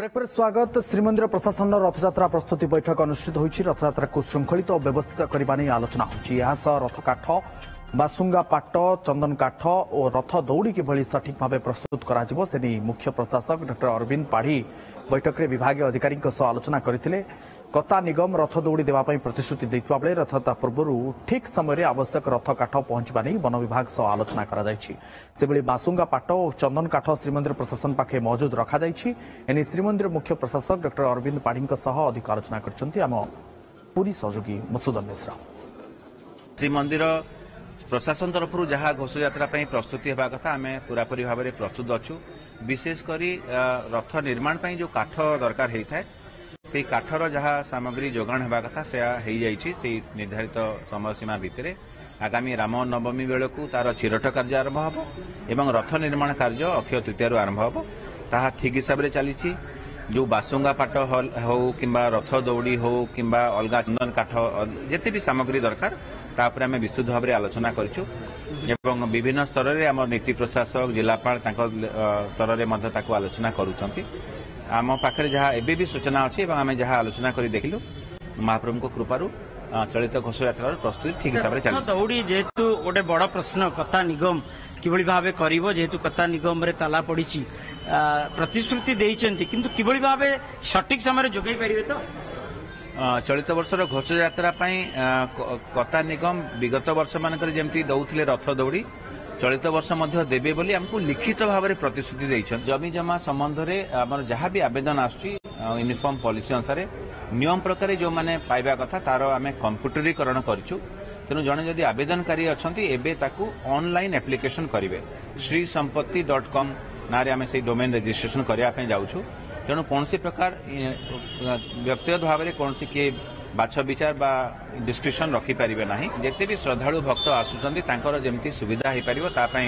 Break पर स्वागत। श्रीमंदिर प्रशासन रथयात्रा प्रस्तुति बैठक अनुष्ठित होती। रथयात्रा को श्रृंखलित और व्यवस्थित करने आलोचना होती। रथ काठ बासुंगा पाट चंदन काठ और रथ दौड़ी किभली सठिक भाव प्रस्तुत कर मुख्य प्रशासक डॉ अरविंद पाढ़ी बैठक में विभाग अधिकारी आलोचना करते। कता निगम रथ दौड़ी देवाई प्रतिश्रुति देता बेले रथयात्रा पूर्व ठीक समय आवश्यक रथ काठ पहुंचा नहीं वन विभाग सह आलोचना कर बासुंगा पाट और चंदन काठ श्रीमंदिर प्रशासन पाखे मौजूद रखाई। श्रीमंदिर मुख्य प्रशासक डॉ अरविंद पाढ़ी अधिक आलोचना करी सहयोगी मधुसूदन मिश्रा। श्रीमंदिर प्रशासन तरफ जहाँ घोषयात्रा प्रस्तुति होगा कथा आम पूरापूरी भाव में प्रस्तुत अच्छु। विशेषकर रथ निर्माण जो काठ दरकार होता है से काठर जहाँ सामग्री जोगाण होगा कथा से निर्धारित समय सीमा भितर आगामी राम नवमी बेलू तार चिरट कार्य आरंभ हो एवं रथ निर्माण कार्य अक्षय तृतीय आरंभ हो ताहा ठीक हिसाब से चली। जो बासुंगा पाट हो कि रथ दौड़ी हो कि अलग चंदन काठ जिते भी सामग्री दरकार तापर आम विस्तृत भाव में आलोचना करूँ। विभिन्न स्तर में आम नीति प्रशासक जिलापाल स्तर में आलोचना करुँच। आम पाखे जहाँ एबे भी सूचना अच्छी आम जहाँ आलोचना कर देखलु महाप्रभु कृपारू चलित घोषयात्रा प्रस्तुति ठीक हिसाब से चल। दौड़ी जेहेतु गोटे बड़ प्रश्न कता निगम किभली भावे करिवो जेहेतु कता निगम रे ताला पड़ी प्रतिश्रुति देइचंती किंतु किभली भावे सटीक समय जोगाई पारिबे तो चलित वर्षर घोषयात्रा कता निगम विगत वर्ष मानकर जमती दौथिले रथ दौड़ी चलित वर्ष मध्य देबे बोली हमको लिखित भाव में प्रतिश्रुति देइछन। जमी जमा संबंध में आमर जहाँ भी आवेदन आसुची यूनिफॉर्म पॉलिसी अनुसार नियम प्रकार जो माने पाइबा कथा तार आम कंप्यूटरीकरण करिछु। तेणु जड़े जदि आवेदनकारी अच्छा एबे ताकू ऑनलाइन एप्लिकेशन करेंगे श्रीसंपत्ति.com ना आम से डोमेन रजिस्ट्रेशन करने जाऊँ। तेणु कौन प्रकार व्यक्तिगत भाव में कौन किए बाछ विचार बा डिस्क्रिप्शन रखिपारे ना जिते भी श्रद्धालु भक्त आसुचंदी तांकर जेमती सुविधा हो पार